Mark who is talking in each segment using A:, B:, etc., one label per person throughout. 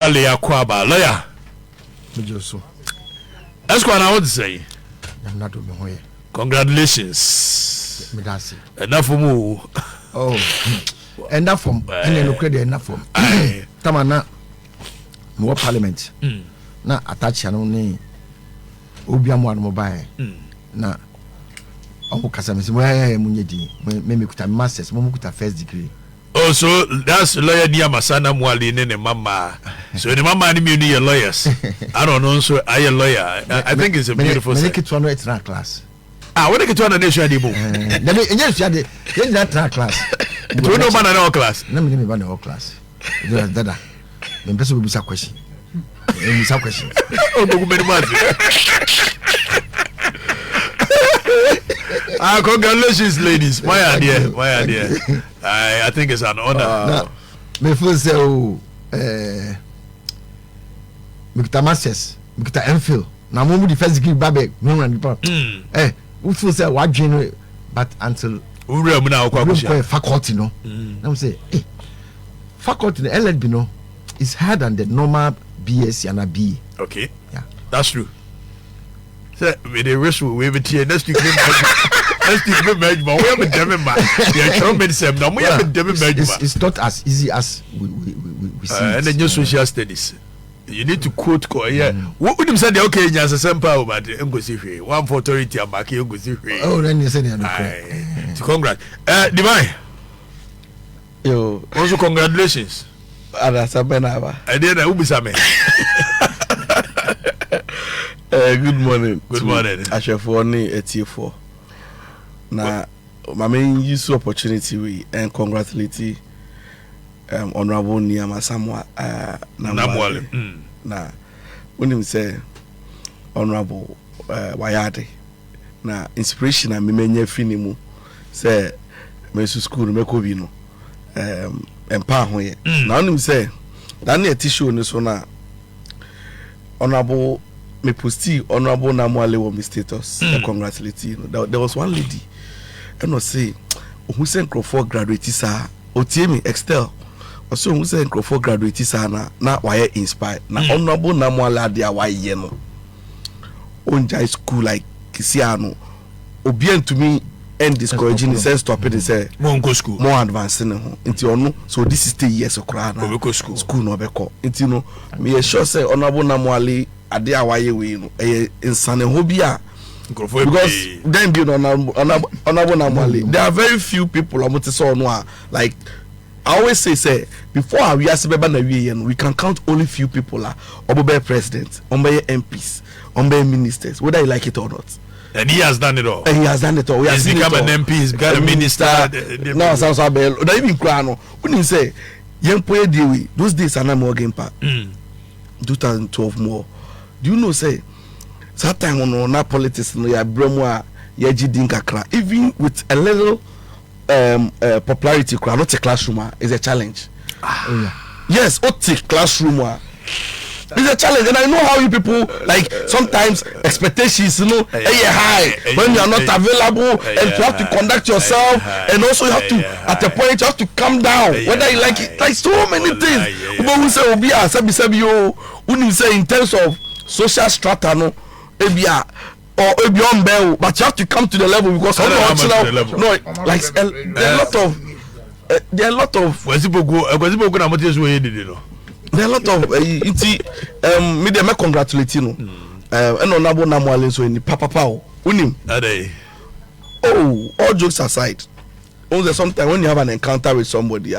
A: Lea Kwaba, lawyer. That's what I would say.
B: I'm not doing it.
A: Congratulations. Enough for more.
B: Oh, enough from any credit enough from Tamana. More parliament. Na attach an only Obiam one mobile. Na Okasam, where Munyedi, maybe could have masters, Momukuta first degree. Oh, so that's lawyer near Masana Mwali and Mama. So the Mama and me are lawyers. I don't know, so I a lawyer. I think it's a beautiful thing. Make it one it's not class. What get one a nation anymore? Yes, you had that class. You know, man, all class. Let me run all class. Dada. The person will be some question. Some question. Oh, congratulations, ladies. My idea. I think it's an honor. Before say, Mr. Masters, Mr. Enfield. Now, move the first degree, Babe. No, eh, we feel say what general, but until we faculty, no. Now say, faculty, the LLB, no, is higher than the normal BSc and a B. Okay, yeah, that's true. So, with the rest, we have a tear. Let's keep it's not as easy as we see. And then your social studies. You need to quote. Yeah. What would you say? Okay, yes, a sample, but one for authority and back here. Oh, then you said, congrats. Divine. Yo, also congratulations. I did a Ubisame. Good morning. Good morning. I shall for only a T4. Now, my main use opportunity we and congratulate Honorable Niyama Samwa Namwale. Na when him say Honorable Wayade. Na inspiration and me menye finimu say me su school me ko bi no empa ho ye. Na when him say that na tissue no so na Honorable me posti Honorable Namwale wo me status. Congratulate you. There was one lady and was say who sent Nkrumah graduate sa otie me Excel. So who say Nkrumah graduate sana na why inspired na Honorable Namwala dia why ye no onja school like Kisiano obien to me end discouraging say stop it say more go school more advanced no nti ono so this is 3 years okra na school no beko nti no me sure say Honorable Namwale ade awaye we no insane ho bia because then be Honorable Namwale there are very few people like I always say before we ask we can count only few people obobe president, obobe MPs, obobe ministers, whether you like it or not. And he has done it all. And he has done it all. We have seen become an MP, he's become a minister. No, sounds like not even Krano. When you say young boy deal those days are not more game part. 2012 more. Do you know say that time on our politics no ya bromwa ya Nkrumah even with a little popularity, not a classroom is a challenge. Yes, take classroom it's a challenge, and I know how you people like sometimes expectations, high when you are not available, and you have to conduct yourself, and also you have to at a point you have to come down, whether you like it, like so many things. But we say we say in terms of social strata, no, or beyond bell, but you have to come to the level because there are a lot of media me congratulate you and Honorable Namwale so in papa unim all jokes aside, only sometimes when you have an encounter with somebody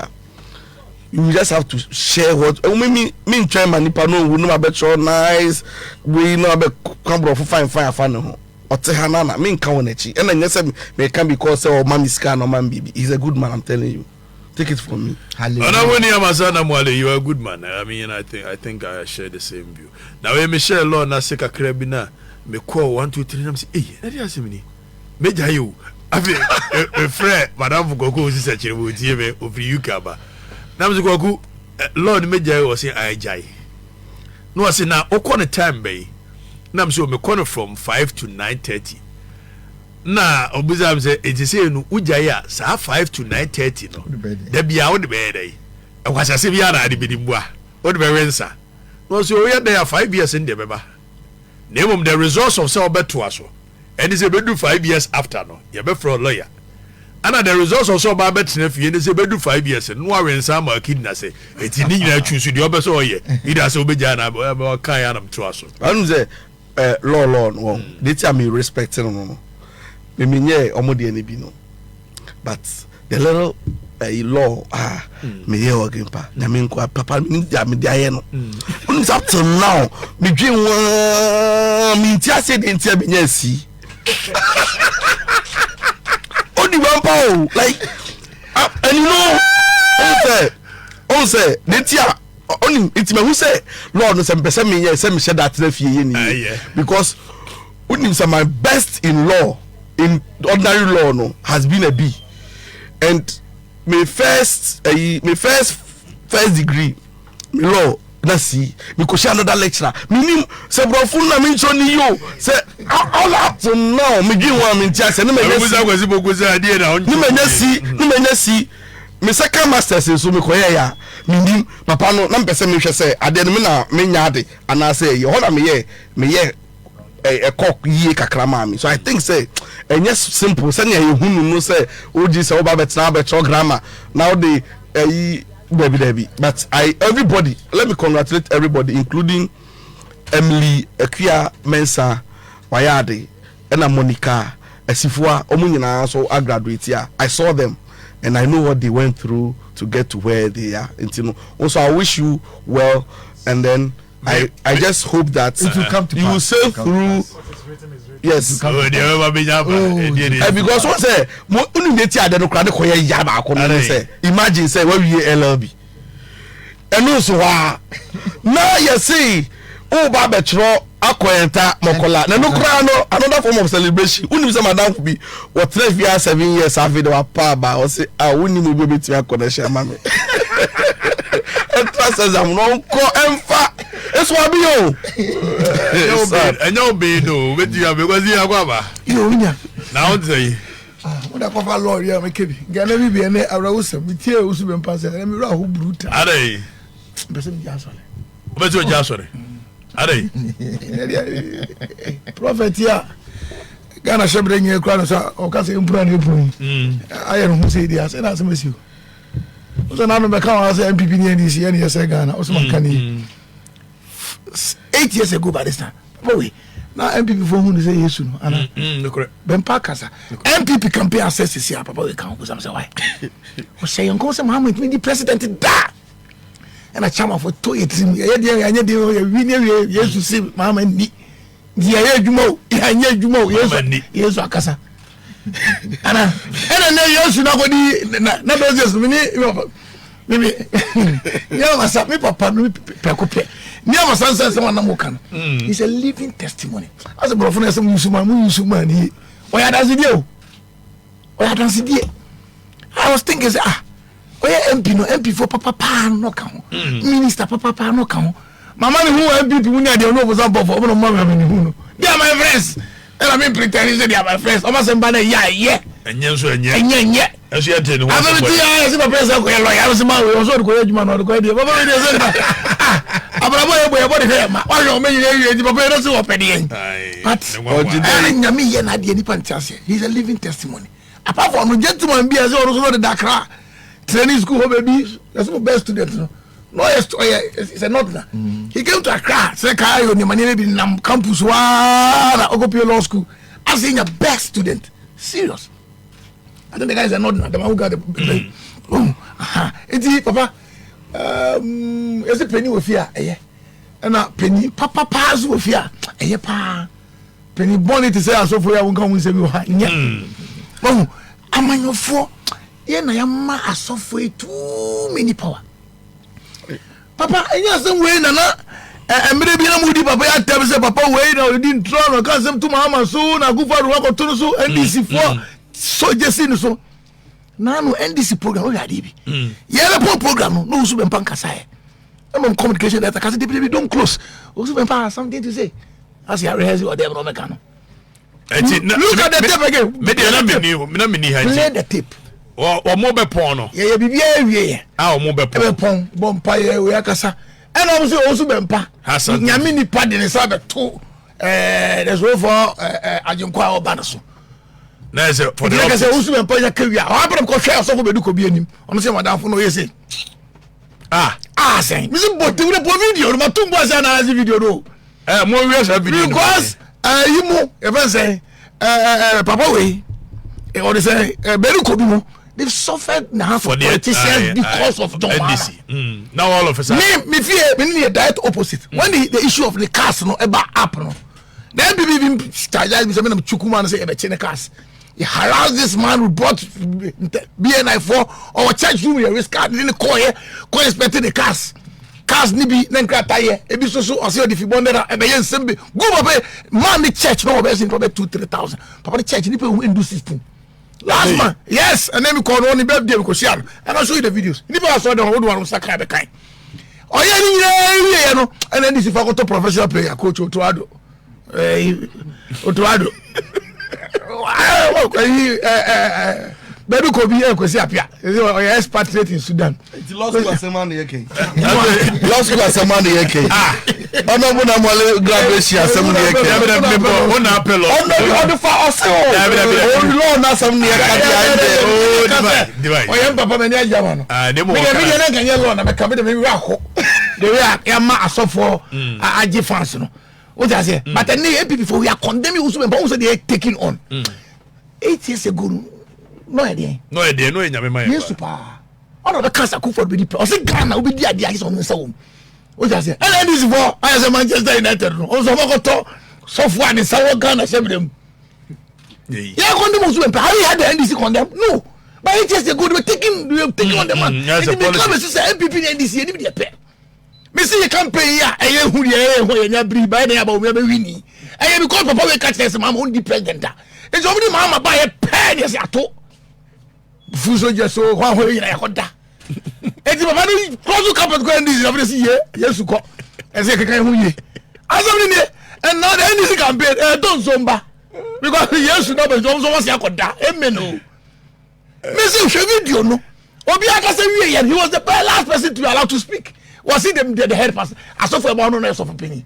B: you just have to share what me try manipa no we no be so nice we no be come for fine no otehanana me nka wonachi and then say me can be called say man iska no man bibi. He's a good man, I'm telling you. Take it from me. Hallelujah. You are a good man. I mean, I think I share the same view. Now when me share law na seka krebina me call 1 2 3 and say eh na dia semini meja you afi a friend madam Gogo is say chire tie me ofi ukaba na me Gogo Lord meja was say I jai no say na okon time be na me so me corner from 5 to 9:30 na obuzam say it say no ujai a sa 5 to 9:30 no da bia wo de be dey e kwasa se bia na de bidimbu a wo de be wensa
A: no so we there 5 years in the beba name the results of say obeto aso and say be do 5 years after no you be for a lawyer and the results of so ba betena fie and say be do 5 years no awensa ma kidna say eti ni nyina choose the obeso oye either say obeja na kan ya na to aso
B: anu say law no they tell me respecting no me menye omode ene bi no but the little law me here again pa na me nko papa me dia no up till now me dream me tia say the tia be nya si only one power like and you know on say the tia only it me who say lord no some person me say me share that na fie ye ni because only some my best in law in ordinary law no has been a B and my first degree me law na see me ko share another lecturer me say bro full na me show ni yo say all up to now me give one me tia say no me see me second masters so me ko ya me papa no na pese me hwe say ade no me na me nya ade ana say ye ho na me ye a cock ye kakrama me so I think say and yes simple say you hunu no say oji say oba betna betro grammar now the baby but everybody let me congratulate everybody including Emily Akia Mensa Wayade and Monica Asifua omunyina so I graduate here I saw them and I know what they went through to get to where they are also I wish you well and then I just hope that
C: it will come to
B: you will sail through. Yes. Because one say, imagine say where we LLB. And also, now you see, oh, Babetro, Akoyenta, Mokola. No, another form of celebration. Wouldn't say madam could be what 3 years, 7 years after the power, or say, I wouldn't move to your connection, mammy. And trust as I'm not call it's what be you.
A: And no be no, but you have because you have now say,
C: what I call Lord, yeah, make it. Gonna be an arouse with you who's been passing. Let me know who brute.
A: Are they? But you're just sorry. Are they?
C: Prophet, yeah. Ghana shall bring you a crown or can say, I am who say the answer. That's miss you. So now I can't say MPP in this year, yes, I Ghana, or some canny. 8 years ago by this time. Boy, now MPP for whom say yes, and Ben Parkasa. MPP campaign assesses here, Papa, we can't go some say why. We say, Uncle Sam, how the president that. And a charm for 2 years. Yes, to see Mamma and me. Dear Jumo, yes, Akasa. And I know you should not go not just maybe yeah, me papa me preoccupé. Never says someone Namokan. It's a living testimony. As a brother, some Musuman, he why does it do? Why does it do? I was thinking, where MP no MP for papa no count. Minister papa no count. My man who MP when I don't know was up for no. They are my friends. And I mean pretending they are my friends. Almost somebody yeah.
A: And yes, and
C: yeah.
A: As you attend,
C: I was a person who I was a man who was so good, man, or the good idea. I'm he's a living testimony. Apart from gentleman, be as also the Dakar training school, baby, that's the best student. No, it's a northerner. He came to Accra, Sekai, on the Manila campus, Ogopio Law School, as being a best student. Serious. I think the guy is a northerner, the man who got the. It's Papa. It's a penny with fear, and a penny, Papa pass with fear, pa. Penny bonnet to say, I saw for you, come with you. Oh, I'm on your four. Yeah, I am a software too many power. Papa, and yes, some way, Nana, and maybe I'm with Papa. I tell you, Papa, wait, I didn't try to come to Mama soon. I go for work or to so, and this is for so just in so. Now, NDC program, we are DB. Yeah, the program, no super pankasai. I'm on communication that I can't don't close. Also, something to say. As you are rehearsing or them, no mechanic. Look at the tape again. Play the tape.
A: Or mobile porno.
C: Yeah,
A: our mobile
C: porn, Bompire, Yakasa, And obviously also bempa. Nyame nipa de ne sabe to there's room for ajinkwa obanaso.
A: Na say for the
C: say also bempa ya kawia. O abram ko hwe so for bedu ko bi anim. Ono say madam fo no ye say. Say. Me say but we the video no matumbo say na video do.
A: Mo we say video.
C: Because you mo even say papa we or they say bedu ko bi mo. They've suffered now for politicians because of John
A: NDC. Now all of a sudden.
C: Me fear me direct opposite. When the issue of the cars no about up no. Then people even strategize me say me chukuma and say ebe cars. He harassed this man who brought BNI for our church room here risk card didn't call here call inspecting the cars. Cars ni bi na nkra taye ebi so o say the fibondera ebe yen sembe go papa man the church no be say probably 2,000-3,000. Papa the church ni people who do system. Last man, yes, and then we call on the birthday because she and I'll show you the videos. If I saw the old one, Sakra kind. Oh, yeah, you know, and then this is a professional player, Coach Otuado. Otuado. Baby could be here because you're expatriate in Sudan.
B: It's lost class man yeke. Lost class man yeke. Ono muna mole graduation assembly yeke.
A: On appel.
C: On the far also. Oh, na assembly yeke. Divide. O yem papa me ni ajama no.
A: Demo.
C: Me na ganye law na me ka me de me wi akọ. The way I am asofo aje fans no. What I say? But the NPP before we are condemning also but also they are taking on. 8 years ago. No idea. No
A: nyame man.
C: Yes pa. Ono be cancer ku for be di. O say Ghana we be di ade so on say. What I say? And this for I say Manchester United no. On so mokoto so for and say Ghana shame them. Yeah, condemn us when how you had the NDC condemn? No. But 8 years ago they were taking on the man. It become say MPP and NDC any be dey pay. Me see campaign ya eye hu ye nya bri ba na ya ba we be wini. Eye because papa we catch this man on the president. It's only mama buy a pen yes ato. Fuso jeso ho ho yin yakoda eti baba no close campus go ndisi na fresi ye yesu ko ese kekan hu ye asem ni and now the ndisi campaign don zomba because yesu no be zomba was yakoda emeno me see show video no obi aka say wie he was the last person to be allowed to speak was he the head pastor aso for about no aso for penny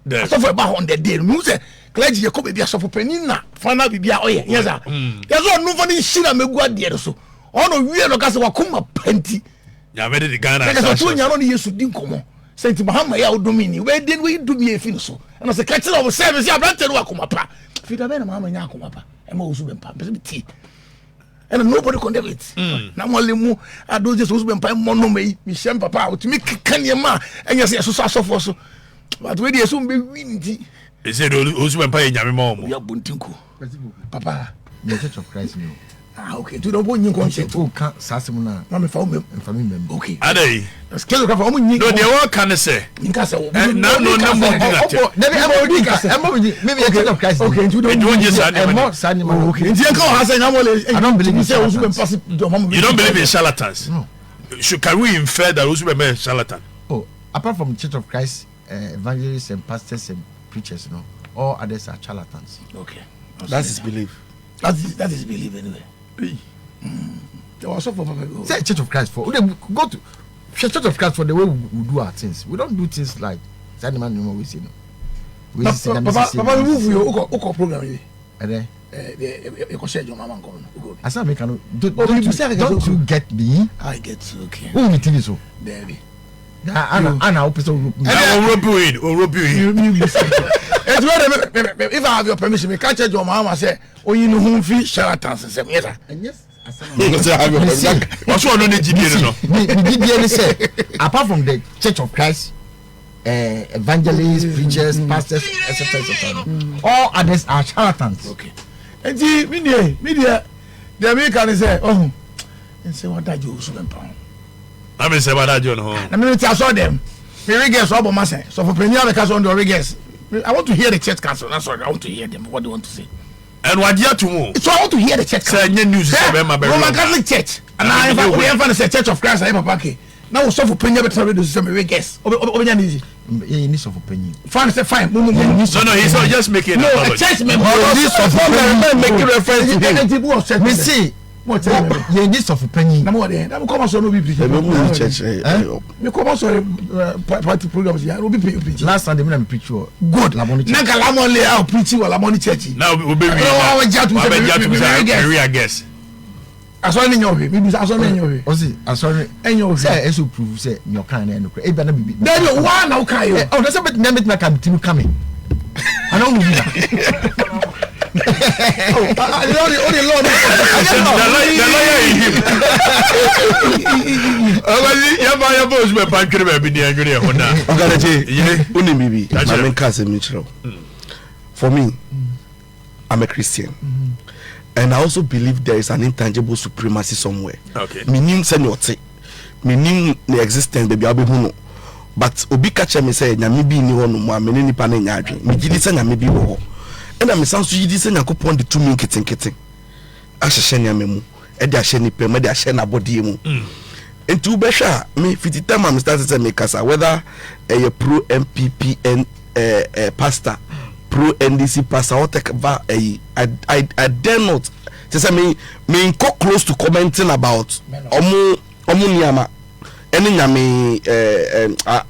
C: aso for about on the day me say clergy ye ko be aso for penny na final bibia oye yes sir yes no for ni shira megu ade so ono wie no kase wakoma panti
A: ya be de Ghana
C: so to nya no yesu din komo saint Muhammad ya odomini we den we do me efi so and say catch of service ya brante no wakoma pa fi da be na mama nya akoma pa e ma osu be pa be ti and nobody condemn it na mo le mu ado je so osu be pa mo no me mi shem papa o ti mi kan ye ma enya se so asofo so but we dey so be win ti
A: e say osu be pa ye nyame ma omo
C: ya bontinku papa
D: the Church of Christ no.
C: Okay, tu don't want you consent.
D: Oh, can't Sassimuna.
C: Mama found me. Okay.
A: Are they?
C: Scale of no,
A: they all can say. No,
D: maybe a Church of Christ.
C: Okay, you don't just okay. I don't believe
A: you don't believe in charlatans.
D: No.
A: Can we infer that those women are charlatan?
D: Oh, apart from Church of Christ, evangelists and pastors and preachers, you know, all others are charlatans.
C: Okay.
B: That's his belief.
C: That is belief anyway. There was also for
D: say Church of Christ for go to Church of Christ for the way we do our things. We don't do things like animal we say no. We say
C: Papa move you program here.
D: And
C: you can share your mama go.
D: As I make don't you get me?
C: I get you. Okay.
D: Who will tell you so?
C: There we.
D: Anna open so
C: if I have your permission, me catch your mama say, oh, you know whom fish charlatans and yes.
D: And yes,
A: what's one on the
D: GBN say, apart from the Church of Christ, evangelists, preachers, pastors, etc. All others are charlatans.
C: Okay. And see, media, the American say, oh, and say what I do, so
A: I mean, say what I do.
C: I mean, I saw them. Me regas all my say. So for premier because on the regas. I want to hear the church council. That's all. I want to hear them. What do you want to say?
A: And what you to move?
C: So I want to hear the church council.
A: Say news is
C: Roman Catholic Church. And I have say Church of Christ. I have a now so for premier better reduce some regas. Oben easy.
D: He needs of opinion.
C: Fine, say fine.
A: No, he's not just making
C: no church member.
D: Making reference to him. Me see
C: Mo tell me.
D: Ye need of penny.
C: Na mo dey. Na mo come so no be preach.
B: Me church.
C: Me come so party programs ya no be preach.
D: Last Sunday me preach
C: good.
D: Lamoni.
C: Na ka Lamoni le out preach wa Lamoni church.
A: Now we be I guess.
C: Aso ni nyowe. Me bi aso ni nyowe.
D: O si asori
C: enyo
D: say eso prove say your kind na no. E be na bibi.
C: There you one now kai yo.
D: Oh, that's a bit name it make am team coming. I don't know that. Only Lord.
A: The lawyer in him. Oh, boss me pankere be bi dey hona.
B: Oganaje, uni bibi. My main case Mitchell. For me, I'm a Christian. And I also believe there is an intangible supremacy somewhere.
A: Okay.
B: Meaning seniority. Meaning the existence baby abehuno. But obi catch me say nyame bi ni ho no mo amene nipa na nya adwen. Me gidi say nyame bi wo. And I san so gidi say nyakopon de tumi nketenketen. Ahyehye nyame mu. E de ahye nipa mu, e de ahye na body mu. Enti u behwa me fititama me start say me kasa whether a pro MPP and pastor pro NDC pastor or take I dare not say me go close to commenting about omu niama eni nyame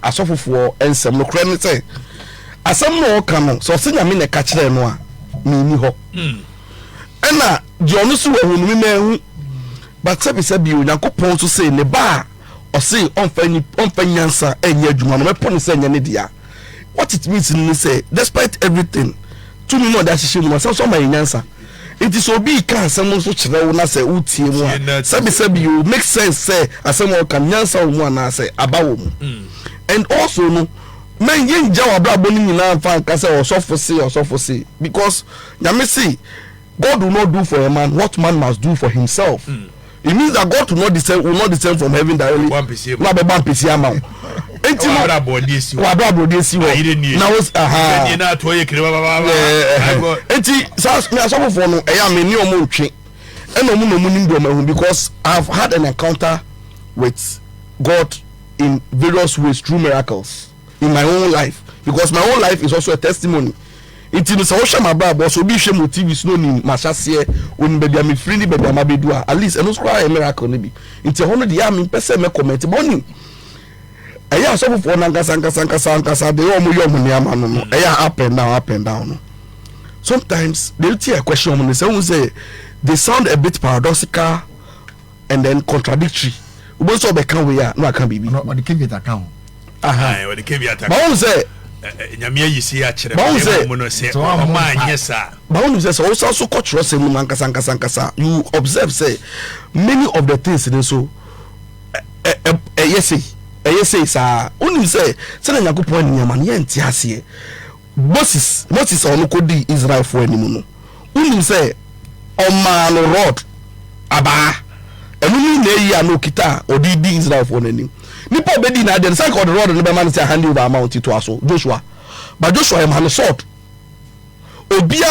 B: asofofo ensem no kra ne say asem no ka no so se nyame ne ka kire no a me ni ho ena je onu so wo no me hu but say bi onyankopon so say ne ba o say onfa nyansa enya adwuma no me pon say enya ne dia. What it means in say, despite everything, to me know that she must also my answer. It is obi can someone so children na say uti mu. Sabi you make sense say asemo can answer mu na say abawo mu. And also no men yin jawa bra boni nyina fa kan say osofo say because nyame say God will not do for a man what man must do for himself. It means that God will not descend from heaven directly. Na be ban pesi ama. Enti mo wabra body si wo na was aha
A: na to ye kire baba
B: enti so me asofo no eya me ni omo ntwe ena omo no munim do ma because I have had an encounter with God in various ways through miracles in my own life because my own life is also a testimony. Enti no so hwe ma bra bo so bi hwe mo TV no ni mahase oni bebia me free ni bebia ma bedua at least eno scry a miracle ni bi enti hono de ya me pese me comment boni eya so for nankasa de omo niama no eya up and down no. Sometimes they hear a question on say they sound a bit paradoxical and then contradictory. We so be can we no can be
D: no the caveat account
A: what the caveat account
B: but say
A: nyame yisi a kire mo no say o ma anyesa
B: but say so culture say mu nankasa you observe say many of the things in so yes sa unu say na yakopon nyama ne enti ase Moses onu kodi Israel for animu no unu say o man rod aba enu ni na yi anokita odi di Israel for animu nipa obedi na dey say the rod no be man say hand over amount to aso Joshua but Joshua am han sword obia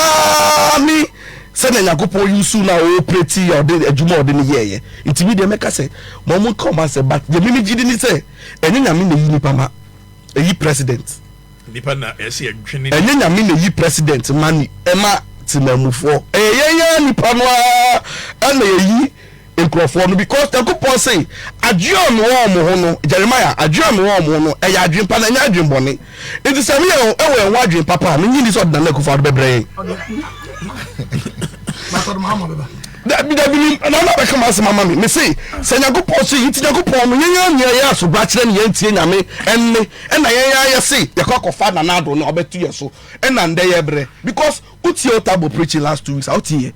B: ni say na yakopon yusu na o preti or dey adwuma odi ni yeye itimi dey make say mo come say but the mini gidi ni say eni nyame na yi nipa ma eyi president
A: nipa na ese adwene
B: eni nyame na yi president mani ema tinamufo eyeye nipa no ana yi Nkrumah no because the couple say adwon wo mo ho no Jeremiah adwon wo mo no eya adwen pa na nya adwen bone it is me e we adwen papa me nyini so na Nkrumah bebre that be na be come as mama me say Nyankopon so yiti Nyankopon no nyanya ya so bra kire ne yantie nyame enne na ya say yakofa na na do no obetu ye so na nde ye bre because utie otabo preaching last 2 weeks out here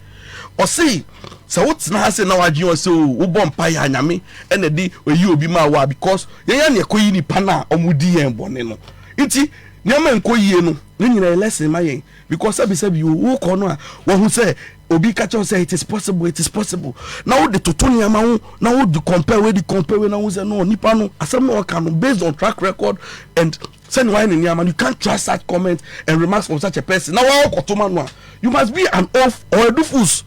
B: o say so what na say na wadwen o say wo bompa ya nyame enne di oyi obi ma wa because yanya ne ekoyi ni pa na omudi yen bone no nti nyama enkoyie no ne nyina lesson ma yen because sabi wo ko no a wo hu say obi catch us say it is possible now the totonia ma hu now the compare we now say no nipa no asem no can based on track record and send why in you can't trust such comment and remarks from such a person now you must be an off or a doofus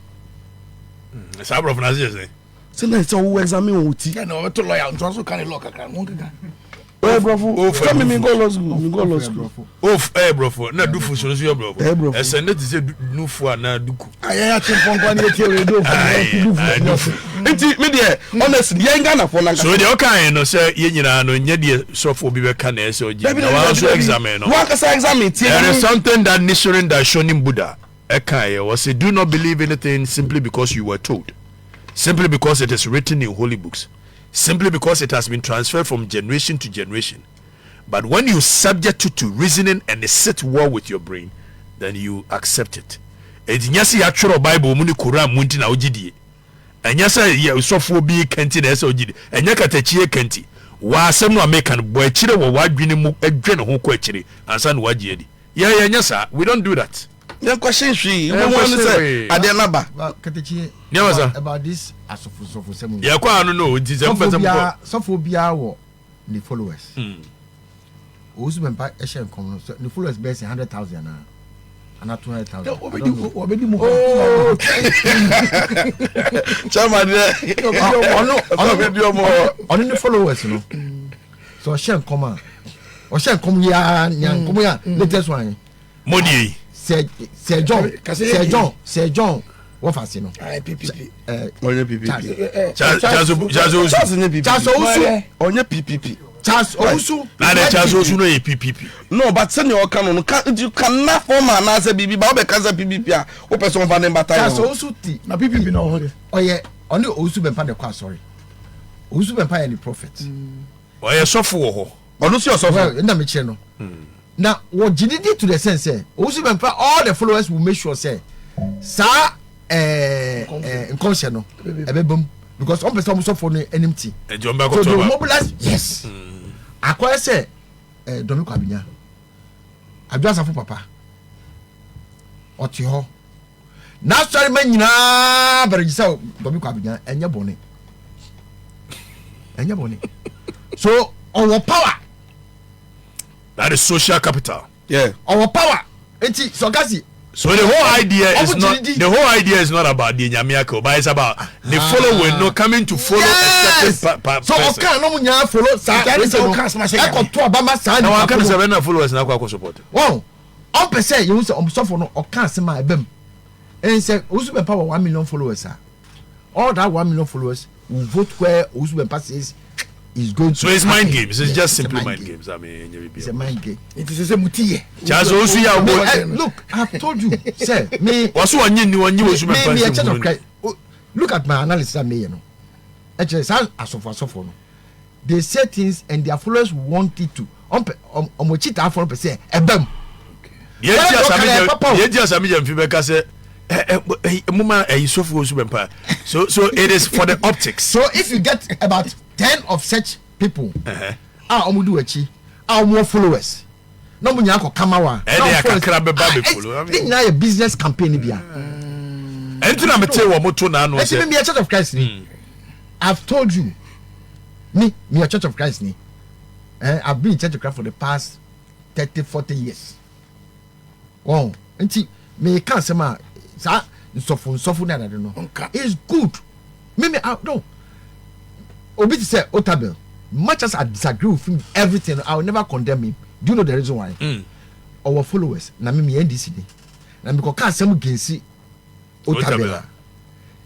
A: sabro from Nazia say
B: say na so we examine what
C: na no to lawyer to so can look kan won kan
B: brofo. Come me go law school.
A: Brofo. Na dufu so yo brofo. E send it say nufu na duku.
C: Aya chimpon na etie we do.
B: Nti me de honestly ye Ghana for na.
A: So de o kan no say ye nyina no nye de sofo bi be ka na say oji. Na wa so examine no.
B: Wa ka say examine tie.
A: There is something that Nichiren Daishonin Buddha Ekaye was say, do not believe anything simply because you were told, simply because it is written in holy books, simply because it has been transferred from generation to generation. But when you subject it to reasoning and sit well with your brain, then you accept it. It's nyasi actual Bible muni Quran munti na ojidie. Enyasa ye sofo bi kenti na esa ojidi. Enyaka tachie kenti. Wa asem no American boy chire wo wadwene mu adwene ho ko achire ansa na wagie di. Yeah, nyasa, we don't do that.
B: Your question we want to say Adenaba.
D: About this asofo semu.
A: Yeah, kwa no it is
D: sofo bia wo the followers. Osu mempa e share nkom no the followers be 100,000 na ana 200,000.
C: Obedi mu.
B: Chama de.
D: Ono the followers no. So share nkom a. O share nkom ya nkom ya latest one.
A: Modi.
D: Sir John. What fast you know?
B: PPP.
D: Onye
B: PPP.
D: Onye
B: PPP.
D: Charles Osu.
A: Na the Charles Osu no PPP.
B: No, but send your canon. You cannot form an answer BB. Ba be kaza PPP. O person fa dem bataille.
C: Charles Osu ti. Na PPP no hore.
D: Oye, only Osu be pa de kwa sorry. Osu be pa any prophet.
A: Oye sofo wo ho.
B: Ono si osofo.
D: Na me che no. Now, what did it to the sense? Also, all the followers will make sure say, "Sir, no, because one person also for NMT." So they mobilize. Yes. I quite say, Dominic Abinya. I just have papa. Otio. Now, sorry, man, but you say Dominic Abinya and your bonnet. So, our power.
A: That is social capital.
B: Yeah.
D: Our power. So the
A: whole idea is not about the Nyamiako, but it's about the following no coming to follow a certain person.
D: So okay, no munya follow
A: now can say na followers na kwa support.
D: Wow. On per se you say so for no oka sema ebem. And say Osu be power 1 million followers. All that 1 million followers will vote where Osu be passes. Is going
A: so it's mind games. It's just simply mind games. I mean,
D: it's a mind game.
C: It is a mutiye.
D: Look, I've told you, sir. Me, look at my analysis. I mean, actually, as they say things and their followers want it to. Omochita for percent. Ebem.
A: So it is for the optics.
D: So if you get about 10 of such people, omudu echi, more followers. No munya ko kamawa. Na business campaign bia.
A: Entina mete wo moto na no
D: say. Me a Church of Christ ni. I've told you. Me a Church of Christ ni. I've been in Church of Christ for the past 30-40 years. Wow. Enti me can say ma sa sofo na no. It's good. Me no. Obi to say Otabel, much as I disagree with him everything, I will never condemn him. Do you know the reason why? Our followers na me NDC ni. Na me ko kan sem gensi Otabel.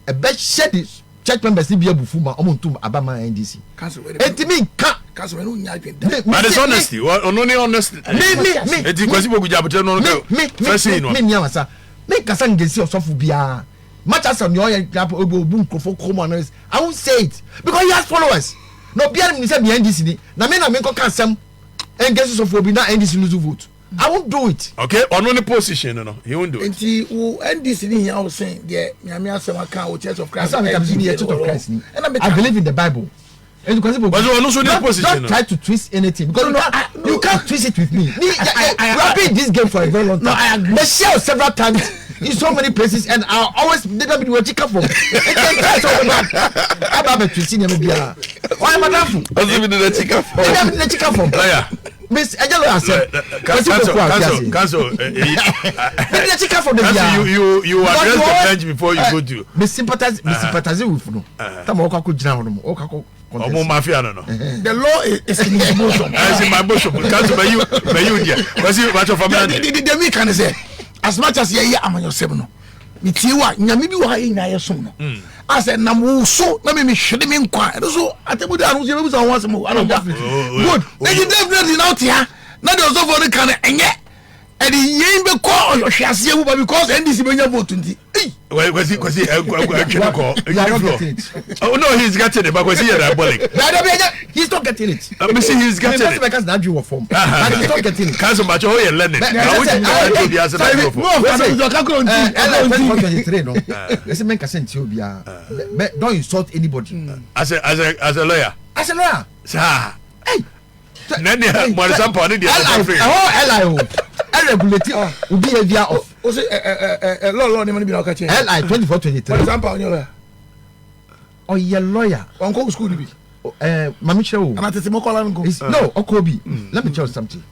D: E be share the church members ni be abufu ma omontum abama NDC. Etimi ka
C: cancel no nya adwen.
A: But it's honesty. Only honesty.
D: Me.
A: Eti kwasi bogu jabote no.
D: Me nyawasa. Me kasa gensi osofu bia. Much as on your boom for I won't say it because he has followers. No, behind me, NDC. Now, me can some and guess of Phobia NDC lose vote. I won't do it.
A: Okay, on any position, no, he won't do it.
C: NDC here, I was saying, yeah, Yamia Samaka, Church of Christ.
D: I believe in the Bible. And don't try to twist anything because you can't twist it with me. I've been in this game for a very long time. I agree. They share several times in so many places, and I always did not be where chicken from. I'm a twisting him. Why am I laughing? The chicken from. Miss Angela said,
A: cancel. You address the bench before you go to.
D: Me sympathize with no. Tamoka could drown. contest.
A: Omo mafia no.
C: The law is in his bosom.
A: It's in my bosom. Because by you there. Because you much of a man.
C: The me can say as much as ye am your seven no. Me tiwa nyame bi wo ha yin aye som no. As a nam so na me hwede me nkwa. So atebu da no se be so won mo. Good. Na you definitely now tia. Na the so for the can enye. And the yen be call your share because NDC be vote nti.
A: Oh no, he's getting it, but was he diabolic?
D: He's not getting it.
A: Me see he's getting it.
D: Because that you form. But he's not getting it.
A: Cancel match oh you learning.
D: Don't insult anybody.
A: As a lawyer.
D: As a lawyer.
A: Sir. Hey. Nani mo example ni dey free.
D: I regulate will be a via of
C: law ni man bi na ka che.
D: LI 2423.
C: For example, on your
D: oh your lawyer.
C: On go school bi.
D: Mami Chewo.
C: And atete mo call am go.
D: No, Okobi. Let me tell you something.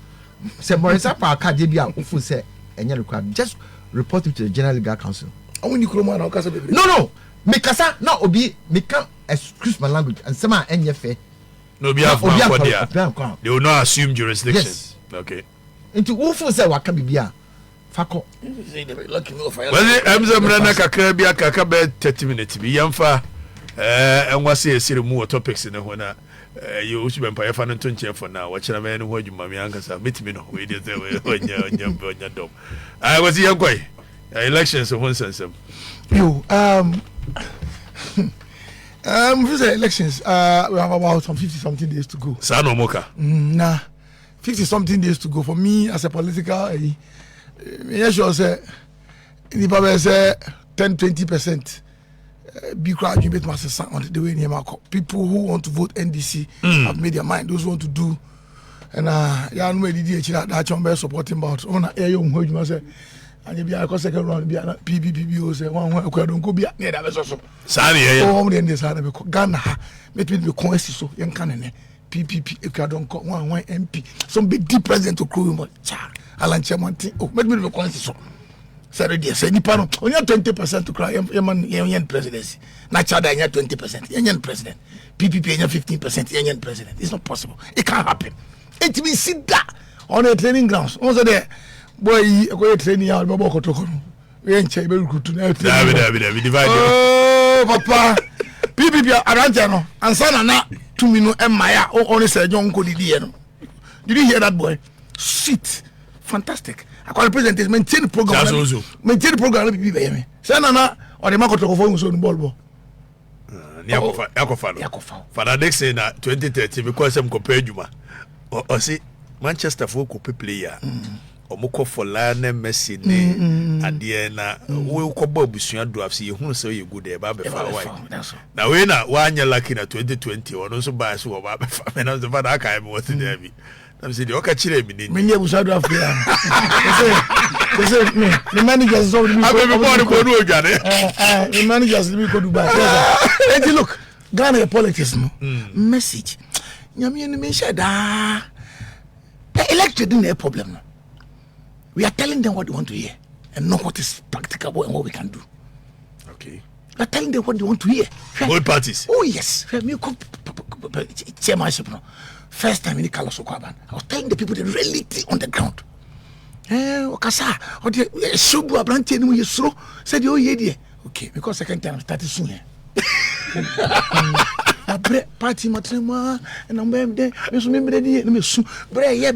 D: Say Morisa pa ka dey bia ofu say enya required. Just report it to the General Legal Council.
C: Omo Nkrumah na o ka say be.
D: No. Me kasa na obi me can excuse my language and say ma enya fair.
A: No be have there. They will not assume jurisdiction.
D: Yes.
A: Okay.
D: Into ofu say waka bibia. Fako.
A: Well, emze mrana kakra bia kaka be 30 minutes bi yamfa enwa se esire mu topics ne ho na you should be empire fan to nche for now watch na me ne ho adwuma me ankasa metimi no we dey say we onya dom I was yankoi elections so one sense
C: You for the elections we have about some 50 something days to go.
A: Sa no moka.
C: Nah. 50 something days to go for me as a political yes sure say the probably say 10-20% be crowd you bet must on the way near people who want to vote NDC have made their mind. Those who want to do and yeah no way that chombe supporting about on air you must say and you be a second round be PPPO say one don't go be near that so
A: sorry
C: oh then this had be Ghana make me be so yan can PPP if you don't call one MP some big deep president to crew him cha Alan Chairman oh make me be so sorry dear say nipa no only 20% to cry yan presidency na chada yan 20% yan president PPP yan 15% yan president. It's not possible. It can't happen. It will sit that on a training grounds also there boy go training out baba ko to ko we enche be recruit na
A: David divide
C: oh papa PPP aranja no ansana na tumi no emaya only say John ko didi no. Did you hear that boy? Shit. Fantastic. I call the president is maintain the program. Maintain the program PPP be me. Say na or the market to for so no ball.
A: Yakofa. For next say na 2030 because I'm compare Juma. Or see Manchester folk player. Omoko for Lionel Messi ne adie na we ko ba busua do afse ye hunu say you good e ba be fa why na we na wanya lucky na 2020 ono so ba so ba be fa me na so fa da kai me what there be na me say the oka chire me ni
C: me nye busua do afse ya say me the managers so be
A: ko do odwane
C: the managers be ko do ba and look Ghana politics no message nyame ni me shada elected in a problem no. We are telling them what they want to hear and not what is practicable and what we can do.
A: Okay.
C: We are telling them what they want to hear.
A: Both parties.
C: Oh yes. Chairmanship. First time in the Kalasokwaban, I was telling the people the reality on the ground. Okasa, or the Subu Abranti and we slow said, oh yeah, okay, because second time I started soon. Party matrima and I'm there. Remember the soon. Bray.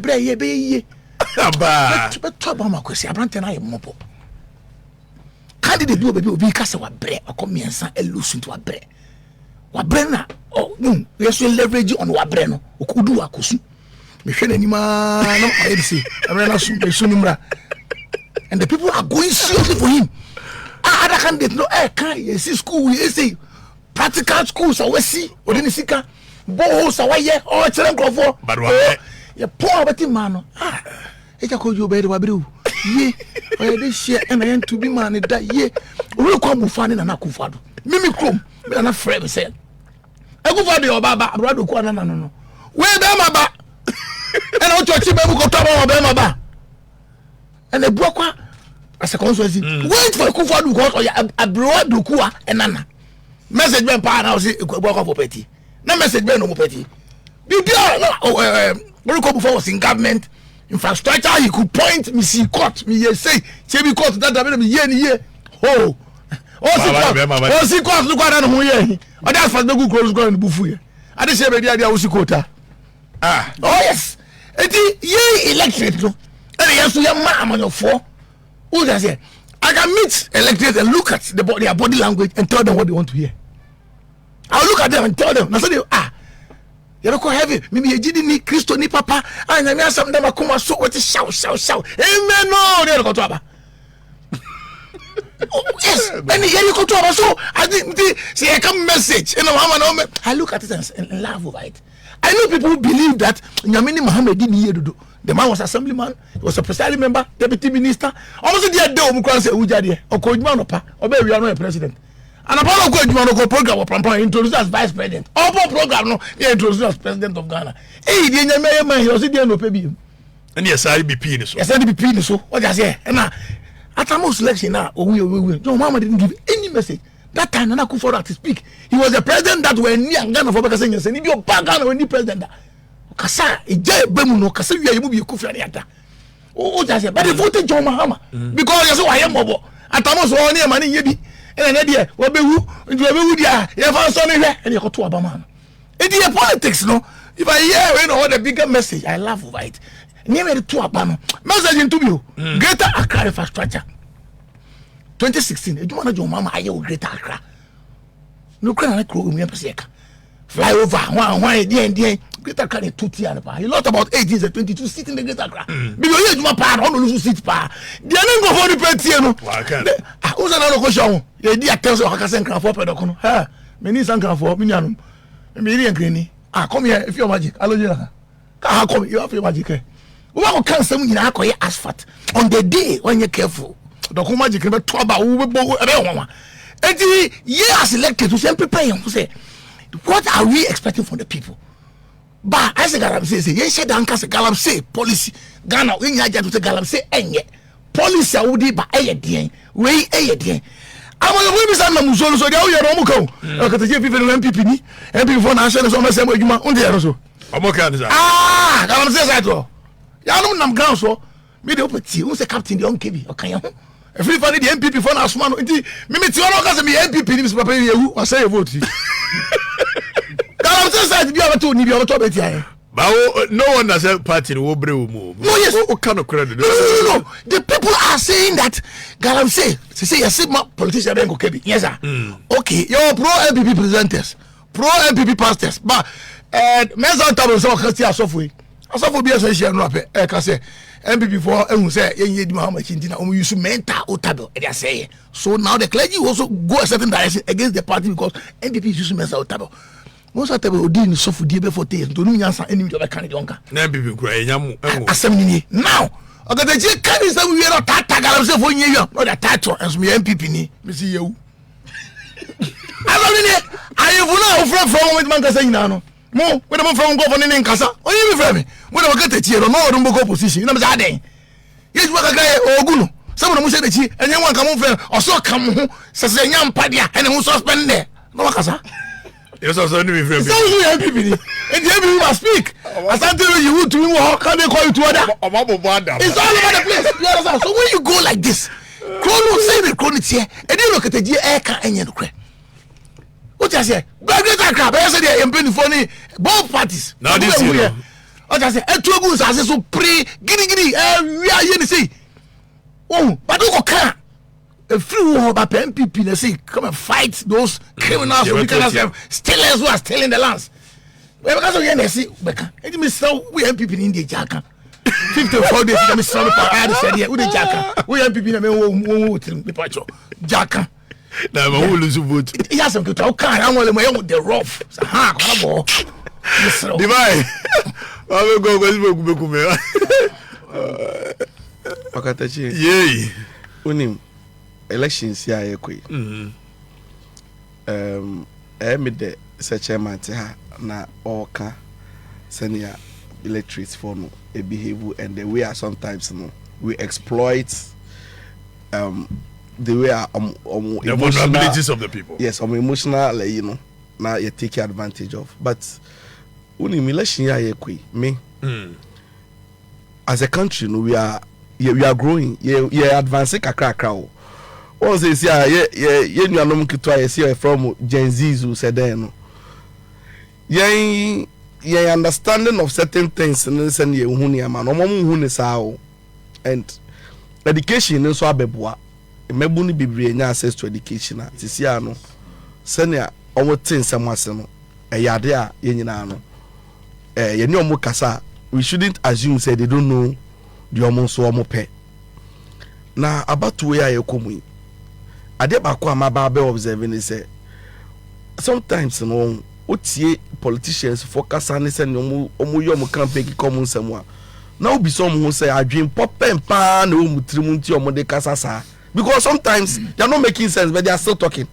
C: But talk about my question. Abranten I am mobile. Candidate do baby obi kase wa bre akomi ensan elusun to wa bre. Wa bre na oh no we so leverage on wa bre no okudu akosu. Me hwe nanima no I say abra so be sunumra. And the people are going seriously for him. Other candidate no can you see school we say practical schools are we see odini sika bohos are ye or chere nkrofo.
A: But wa
C: ye poor betting man e ka ko yo be de wa brew ye o dey share and I to be man that ye we come mufani na nakufado mimi krom me na frame say akufado your baba brado ko na no we be maba and o church be ko to ba be maba and the brokwa as a consultancy wait for akufado because o ya abroad ku a enana message be pa na o say akufado for peti na message be no mo peti bibia no before was in government infrastructure he could point me see court me say chebi court that me ye oh see court look at no ye o that for the good close go and bufu ye ade say be dia wo see quota oh yes eti ye electorate no and yes so your man amanofo who does say I can meet electors and look at their body language and tell them what they want to hear. I'll look at them and tell them. I say, you're not heavy. Maybe you didn't Christo ni papa. And I mean, some of them are come so what is shout. Amen. No, they're not going to yes, and you go to so I think see I come message. You know, I look at it and laugh over it. I know people who believe that Nyamini Muhammad didn't hear to do. The man was assemblyman, he was a presiding member, deputy minister. Almost the day Omukran say Ujadi or Kojman Opa, or we are not a president. And upon Kojman program or Prampa introduced as vice president. All program no introduced as president of Ghana. Hey, the man he was the no pay.
A: And yes, I be penis.
C: Yes, I be penis. So what I say, and now at our selection now, we no mama didn't give any message. That time Nana Akufo-Addo to speak. He was the president that were near Ghana for because saying if you back Ghana when the president. Kasa ije bemu no kasa wi ayimu bi Kufi Aniata o just say but they voted John Mahama because you say why mobo atamo so oni e mani yebi e na de wo bewu ndu bewu dia ye fa so ne hwe e de koto abama e dey politics no if I hear you know the bigger message I laugh over it near the to abama message into you Greater Accra infrastructure 2016 ejuma na John Mahama aye o Greater Accra no kra na kro mu yapese ka fly over one dey Greater Accra in 2 years. He lost about 18 and 22 seats in the Greater Accra. Because you are on lose seat pa. The go for the party no. Who's another question? You dey tell so Hakasen Nkrumah pedokono. Ha, me ni Nkrumah me nyanum. Me ri enkreni. Come here if you magic. Aloje ka come you have your magic. We go can some nyina akoye asphalt on the day when you careful. Dokuma magic be to aba wo be ho. Enti ye as elected to prepare him say what are we expecting from the people? But I say Galamsey say ye said anka say Galamsey policy Ghana we nya to say Galamsey enye policy awudi ba eyedien we eyedien amalo we bisa na musolo so dia wo yero omuka o ka teje pipe no MPP ni MPP for na share so ma say mo adwuma unde yero so
A: omuka ni sa
C: Galamsey say to ya no nam ground so me dey opeti who say captain dey on KB o kan ya ho every funny the MPP for na asoma no nti me ti ono ka say me MPP ni papa yehu o say vote
A: But no one has a party will bring move.
C: No, yes.
A: What kind of credit?
C: No. The people are saying that Galamsey say you see my politician then go kebi. Yes, sir. Okay, you're pro MPP presenters, pro MPP pastors, but Mesa Tabo so Christian Sofwe. Asofo bi association no ape ka say MPP for ehun say yenye di Muhammad Chintina omu use mental otable they say. So now the clergy also go a certain direction against the party because MPP is using mental otable. Most of the Odin so for DB for days. Don't you answer any of the Canadian?
A: Never cry.
C: Assembly now. Okay, the J carries that we are not Galamsey for you. Not a title as me MPP ni. Me see you. I have no friend from with Manka saying now. Mo, when I'm from governing in Casa. Oh, you friend me. When I get it here, no, don't go position. You know what I'm saying? Yes, what a guy or Gunu. Someone who said that she and you want come over or so come home. Says a young padia and who suspend there. No, Casa.
A: Yes, I saw you.
C: It's not you MPP. And the MPP must speak. I said to you to how can they call you to order? It's all over the place. You understand? So when you go like this, Chrono say the Chrono here, and you look at the air can and you cry. What I say? Greater Accra, I said they are funny both parties.
A: Now this year.
C: What I say? And two goons are so pre giddy, we are here to see. Oh, but don't go car. A few about MPP, they say, come and fight those criminals who stealers who are stealing the lands. Well, because again, they say, Becca, and you saw we MPP in India, Jacka. 54 days, let me saw the parade said, yeah, we Jacka. We MPP in the Pacho. Jacka.
A: Now, I will lose a vote.
C: Yes, I'm going to talk. I'm going to the rough. Ha,
A: Divide. I will go.
B: Pakatachi.
A: Yay.
B: Unim. Elections here ekwe. Made the chairman ha na oka senior electorates for no a behavior and the way sometimes no we exploit the way
A: the vulnerabilities of the people.
B: Yes, emotional like, you know now you take advantage of. But only election year me as a country, we are growing. Yeah, advancing kakra. What says you know no kitwa see from Gen Z who said no. Yeah, understanding of certain things and send you hunia man. Hu sao and education nso abeboa. Mebuni bibre nya access to education. Tisia no. Senia omo tin samwase no. Eyade a ye nyina no. Ye ni omo kasa. We shouldn't assume say they don't know the omo so omo pe. Na about where ye komu. Ade ba ko amaba be observing is say sometimes no otie politicians focus on say omo yo campaign ki come nsam a na obi some who say adwen popem pa na omu trimu nti omo de kasa sa because sometimes they are not making sense but they are still talking.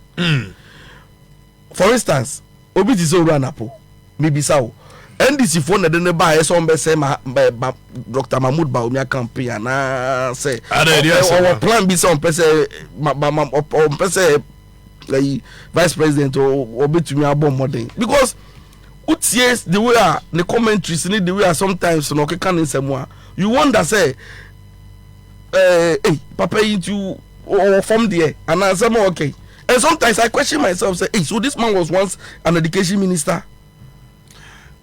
B: For instance obi ti so run apo maybe sao NDC for na de ba e so mbe say Dr. Mahmoud Bawumia campaign na say our plan be some person vice president or between our bomb modern because yes the way the commentaries the way sometimes no can in some you wonder say hey papa into or from there and I say okay and sometimes I question myself say hey so this man was once an education minister.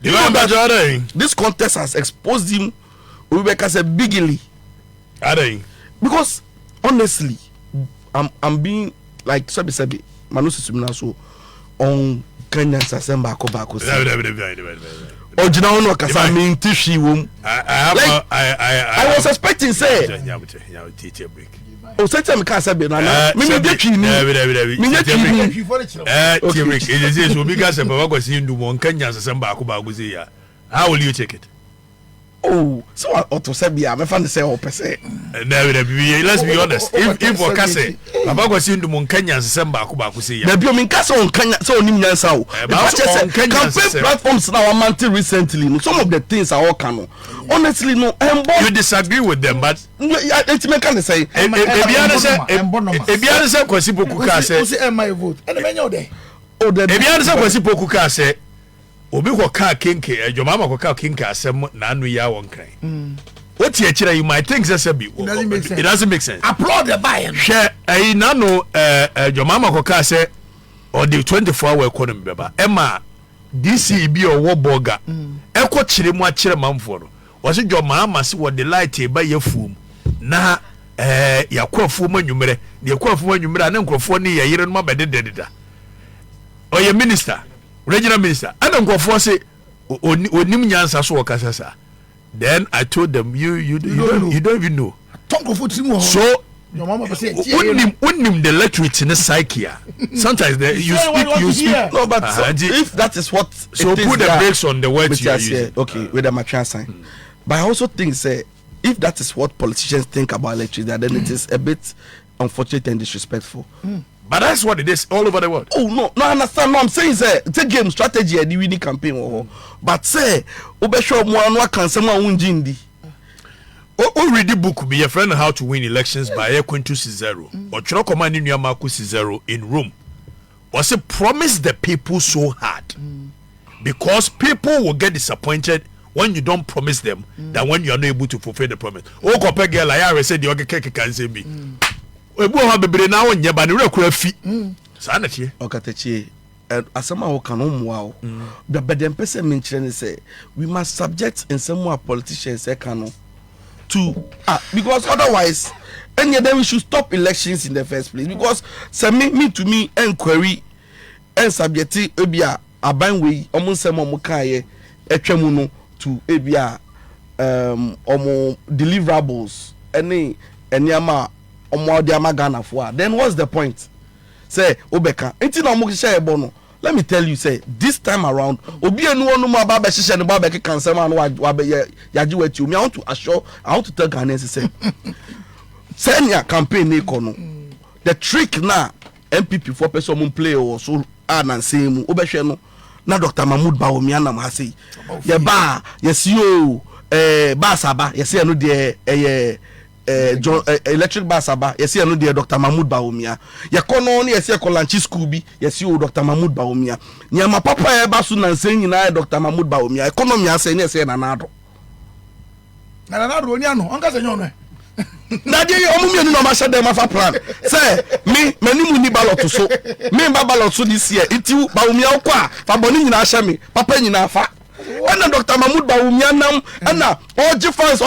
B: You know that this contest has exposed him bigly. Because honestly, I'm being like Sabi Manusi Suminaso on Kenyans Assembly Bako. Original no kasa mean tishi wom. I was expecting say. O sete me kasa be na me dey twi ni. Me dey twi ni.
A: It is so because Papa go see ndu mo Kenyans Assembly Bako say ya. How will you take it?
B: Oh, so auto say be me fan say o pese.
A: Let's be honest. If we can say Papa go see ndu mo Kenyans Assembly Bako say ya.
B: Na bi o me kasa on Kenya so onim nyansa o. Campaign platforms now are mounting recently. Some of the things are all canon. Honestly no,
A: you disagree with them but
B: it me can say
A: ebiana say kwasi poku ka say
C: say my vote and me nyo dey
A: ebiana say kwasi poku ka say obi ko ka kenke ejomama ko ka kenke asem na anu ya won kan what you kira you might think say be it doesn't make sense
C: applaud the buy
A: share na no ejomama ko ka say or the 24-hour economy beba ema DCB or wo boga eko kire mu a kire manfo no was your mama see what the light by your foom na yakwafu manwumere de yakwafu manwumere na nkrofo ne yayire no mabede dededa oye minister regional minister and nkrofo say onim nyansa so wakasasa then I told them you don't even know so
C: your mama say
A: unim the electric in the psyche sometimes you speak
B: no but if that is what
A: so put the brakes on the words you are using
B: okay with the match sign. But I also think say if that is what politicians think about electricity, then it is a bit unfortunate and disrespectful.
A: But that's what it is all over the world.
B: Oh no, I understand. No, I'm saying say it's a game strategy and the winning campaign. But say obesho mo anu kan say mo unjindi.
A: O read the book be your friend how to win elections by Equintus 0. Or Chiro command in Yamaku 0 in Rome. Was it promise the people so hard? Because people will get disappointed when you don't promise them than when you are not able to fulfill the promise. Oh, compare girl, I said the okay can say me. We have be now on your banner fi. Sanity.
B: Okatechi. Asama o kanon wow. The bedem person mention say we must subject in some more politicians canon to because otherwise any of them we should stop elections in the first place because say me to me inquiry and subject ebia aban we omo sem omo kaye etwemu no to ebia omo deliverables any ama omo de ama Ghana for then what's the point say obeka enti na omo share ebo no let me tell you say this time around obi enu onu ma ba be hihye ne ba be kansem anu wa be yaji wati me I want to tell Ghanaians say senior campaign e kono the trick na MPP for person mun play or so na same obehwe no na Dr. Mahmoud Bawumia na ma say ye ba yes yo ba saba yes no de John electric bus aba yesi eno de Dr. Mahmoud Bawumia ye kono ne yesi ekolanchi school bi yesi o Dr. Mahmoud Bawumia nya ma papa e ba so nansen nyina Dr. Mahmoud Bawumia economy ase ne yesi na nado
C: oni ano onka se nyon
B: na de omu mi no ma shade ma fa plan say me manimu ni ballot so me ba ballot so this year itiu Bawumia kwa fa boni nyina sha me papa nyina fa ana Dr. Mahmoud Bawumia nam ana oji fans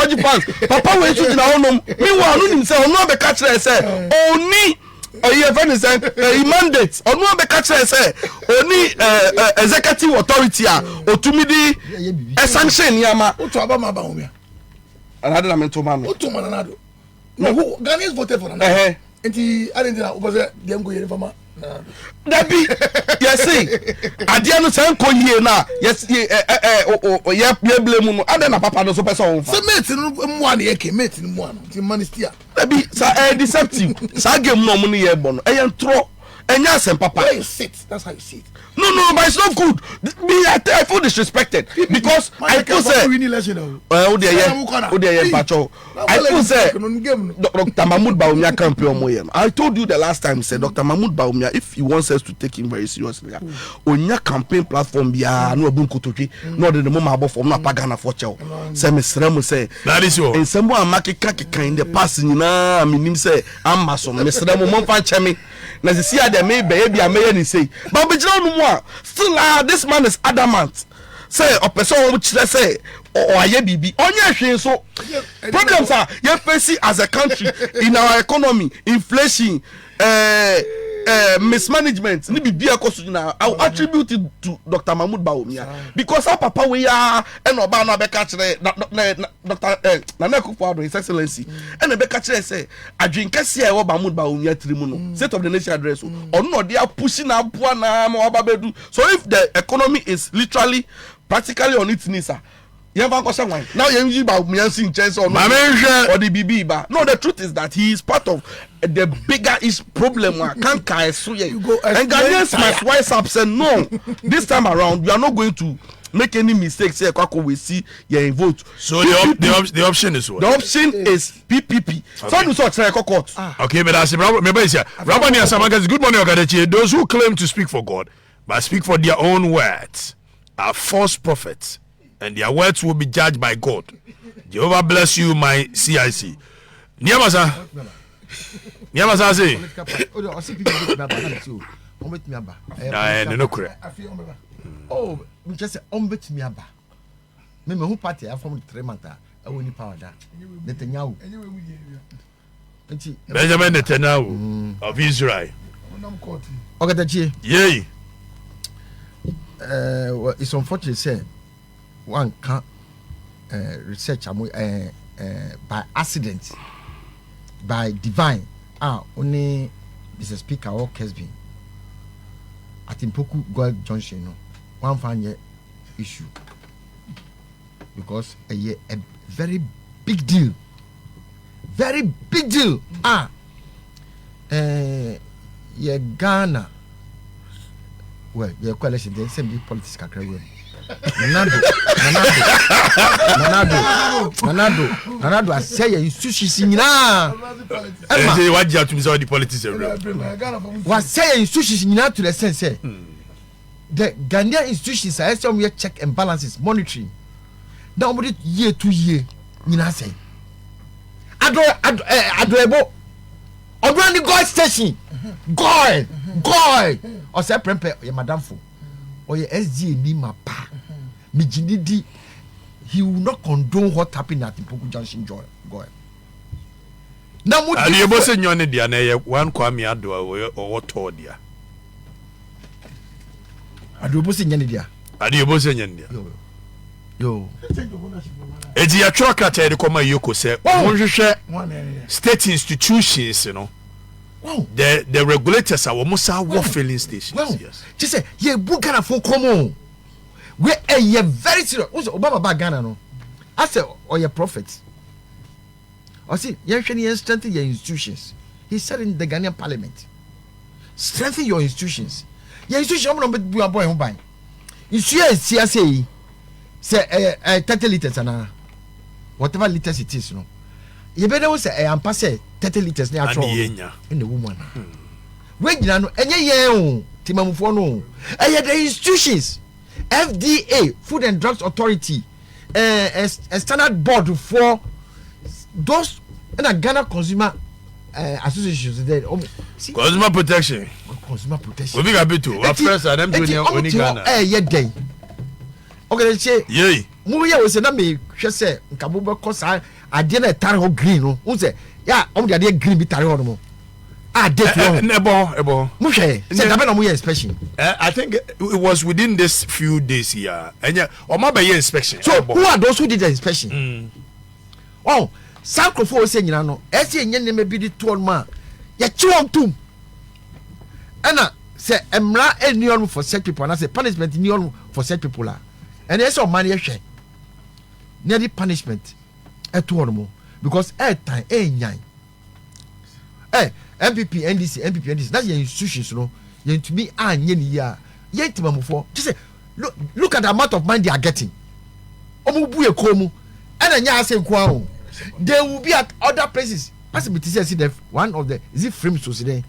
B: papa we su jina honom mi wa no nim say ono be catch say oni oye friend say mandate ono be catch say oni executive authority a otumidi sanction yama
C: oto aba ma Bawumia
B: another na mento man
C: oto man anado no who Ghanaians voted for anado enti adentina oboze dem go yere fama
B: Debbie, yes, see, Adiano Sanko ye na, yes, ye blame no, Adana Papa no so person.
C: So mate no one ye mate no one, the manistia.
B: Debbie, sa deceptive, sa game no money ye bono, tro, enya sem papa.
C: Where you sit, that's how you sit.
B: No, but it's not good. I feel disrespected because I feel say, I feel say, Dr. Mahmoud Bawumia campaign moyem. I told you the last time, said Dr. Mahmoud Bawumia, if he wants us to take him very seriously, on your campaign platform, bia no bunko toki, no the moment about from no pagana for chow. Say Mr. say
A: that is your.
B: And some more market kaki in the past, you know, I mean him say, I'm mason, Mr. Mo fan chemi. Na see there may be a mayor say, but still this man is adamant. Say a person which let's say or ye bibi onye so problems are you facing as a country in our economy, inflation, mismanagement. Ni bibi akosu na I will attribute it to Dr. Mahmoud Bawumia because our papa we are and oba no be catch Dr. Nana Akufo-Addo His Excellency and be catch say adwin kase e wo Mahmoud Bawumia trimu no state of the nation address on no they are pushing aboa na ma oba bedu. So if the economy is literally practically on its knees now you Bawumia in chance or the BB ba. No, the truth is that he is part of the bigger problem. And Ghanaians must wise up say no. This time around, we are not going to make any mistakes. Say we see your vote.
A: So the option is what?
B: The option is PPP.
A: Okay, but as remember is here. Rabani Asamagas, good morning, Ogadechi. Those who claim to speak for God but speak for their own words are false prophets, and their words will be judged by God. Jehovah bless you, my CIC. Niamasa say.
D: Oh, just ombet me aba. Me who party I from 3 months. I will need power that. Netanyahu.
A: Benjamin Netanyahu of Israel.
D: Okay,
A: yay.
D: It's unfortunate say one can research by accident, by divine. Only Mr. Speaker or Kesby at Impoku God Junction. No, one fine issue because a very big deal. Very big deal. Yeah, Ghana. Well, your coalition, they send me politics. Nanado, I say you sushi singina.
A: What you have to be the politics?
D: What say you sushi singina to the sense? The Ghanaian institutions are some check and balances monitoring. Now, but year to year, you know, say. Adorable. Obrani God station. God. Or say prempe your madam fo. Or your SG ni mapa. Mijinidi. He will not condone what happened at Impoku Junction. Joy. Now, what
A: you both say you need one Kwame Addo or what told ya?
D: Adorable say Yandia.
A: Adorable say Yandia.
D: Yo.
A: It's your truck at the Koma Yoko say, state institutions, you know.
D: Wow.
A: The regulators are almost our filling stations.
D: Well,
A: yes.
D: She said, "Yeah, Bukana for common. We are very serious. What's Obama back Ghana? No, I said, or your prophets. I see, you're trying to strengthen your institutions. He said in the Ghanaian Parliament, strengthen your institutions. Your institutions, I'm not be a boy who buy. You see, CSA say 30 liters and whatever liters it is, no. you better was a am pass 30 liters near in the woman. When you know, and yeah, Timamufono, and the institutions, FDA, Food and Drugs Authority, a standard board for those and a Ghana consumer associations there.
A: Consumer protection.
D: Consumer protection.
A: We be happy to. Our first and them doing only Ghana.
D: Yeah, day. Okay, they say,
A: yay.
D: Muya was a me, she said, Kabuba Cosa, I didn't taro green. Who said, yeah, on the idea green be taro. Ah,
A: Ebo.
D: Mushe, said Muya inspection.
A: I think it was within this few days here. And yeah, or maybe inspection.
D: So, who are those who did the inspection? Oh, Sancrophone saying, you know, as you may be the 12 man. Yet you on two. Anna say, Emra and neon for such people, and I say punishment neon for such people. And there's some money share. Nearly punishment at one because at time, nine. MPP, NDC, that's your institutions, you know. You to me, yet for just say, look at the amount of money they are getting. Omubu and I say, they will be at other places. As it says, one of the is it frame society.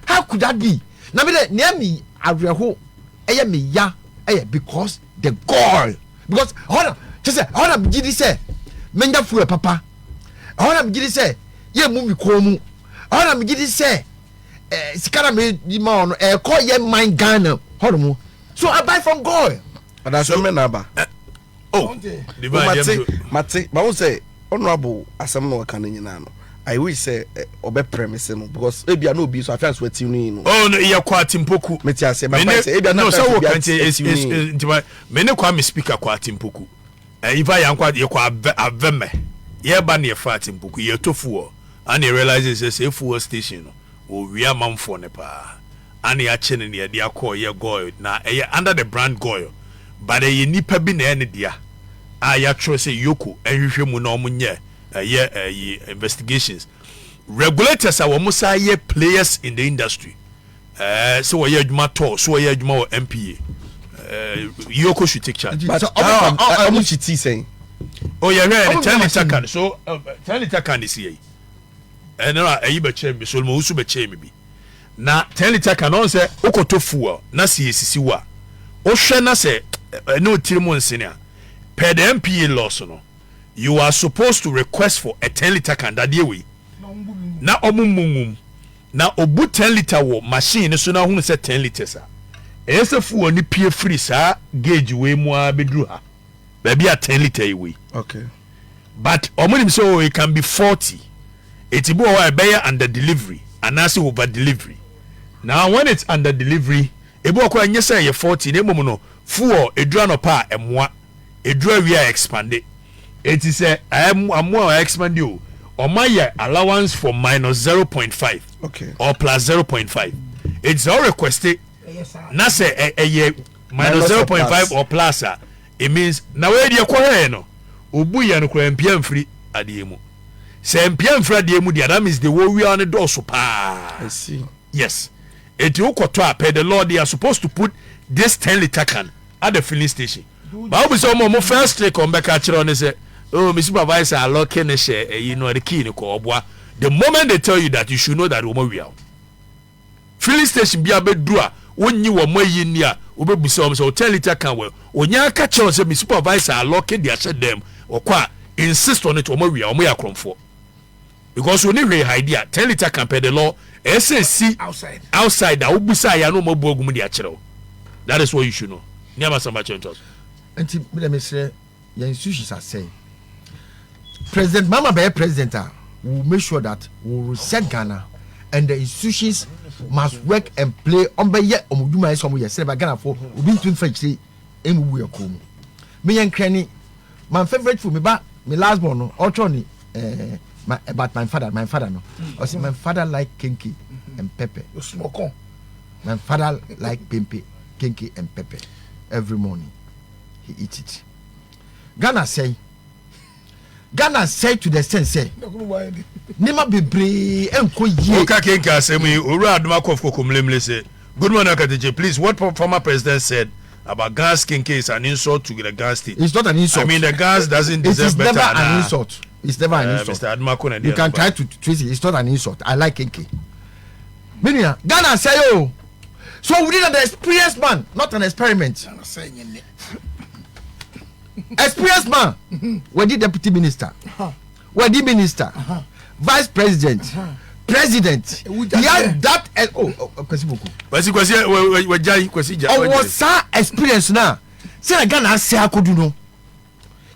D: How could that be? Now, near me, I will me ya because the goal. Because hold on, just say, hold up, did he say, Menda for papa? Hold up, did he say, ye mummy komu? Hold up, did he say, Sikara made the man, call ye mine Ghana. Hold on, so I buy from goal.
B: And that's your number.
A: Oh,
B: Mate, but I say, honorable as some no can. I wish say obe premise because maybe I know be so I feel sweating you.
A: Oh no, you quite impoku.
B: Me tia say, but I say maybe
A: no so can is me ne kwa me speaker quite impoku. If I am quite you kwa aveme. Ye ba ne fat impoku ye tofu and he realizes say fuel station o we are man for ne pa. And ya chene ne dia call ye goil na under the brand goil. But ye nipa bi na ne dia. Ya tro say yoko ehwehwe mu na omunye investigations. Regulators are almost players in the industry. So we are so we are MPA. Yoko should take charge.
B: But how much it is saying?
A: Oh yeah, right. Tell it can. So tell it can this year. And now I be chair me so mo usu be chair me bi. Na tell it can on say okoto fuel na CCC wa. O hwe na say no tirimo nsenia. Per the MPA laws no. You are supposed to request for a 10-liter can that way. Na omumum. Na obu 10-liter wo machine so na hu say 10 liters a. Ese fu oni pie free sa gauge we mu abedru ha. Baby a 10-liter we.
B: Okay.
A: But omunim so it can be 40. Etibo wa be under delivery and as over delivery. Now when it's under delivery, ebo kwa nye say ye 40 na mum no fuel edura no pa emwa. Edura we are expanded. It is I'm more expand you or my allowance for minus 0.5
B: okay
A: or plus 0.5. It's all requested. Na say a minus 0.5 or plus it means now where you acquire no obu ya no kwa mpia mfiri ademu. Say mpia mfiri ademu dia that means the way we are on the door so pa.
B: I see.
A: Yes. It you kwatwa per the law they are supposed to put this 10-liter can at the filling station. But we say mo first take on back actually on say oh, my supervisor are locking a share, you know, the key in the core. The moment they tell you that, you should know that we are. Filling station be a bit dua, when you were more in near, Uber Bussom, so 10-liter can well. When you catch on, say, my supervisor are locking their shed them, or qua insist on it, or we are come for. Because we need a idea, 10-liter can pay the law, SSC outside, the Ubusaya no more bogum. That is what you should know. Never so much interest.
D: And let me say, your institutions are saying. President Mama Bear President will make sure that we will reset Ghana and the institutions must work and play on by yet Omuduma is somewhere said by Ghana for we to fetch and we are cool. Me and Cranny, my favorite for me, but my last born, or Tony, about my father no. I say my father like kinky and pepper. My father like pimpy, kinky and pepper. Every morning he eats it. Ghana say to the sense say Nima bebre enko ye
A: Oka kenka say me owura aduma kofko komlemle say good morning Akatije please what former president said about gas kinke is an insult to the gas state.
D: It's not an insult.
A: I mean the gas doesn't deserve better.
D: It is never an insult. It's never an insult.
A: Mr. Admakuna,
D: you can try to trace it. It's not an insult. I like Kenke. Meaning, Ghana say yo. So we did an experienced man, not an experiment. Experienced man. We did deputy minister. We did minister. Vice president. President. He had that. Was sa experience now. Say Ghana say I could do no.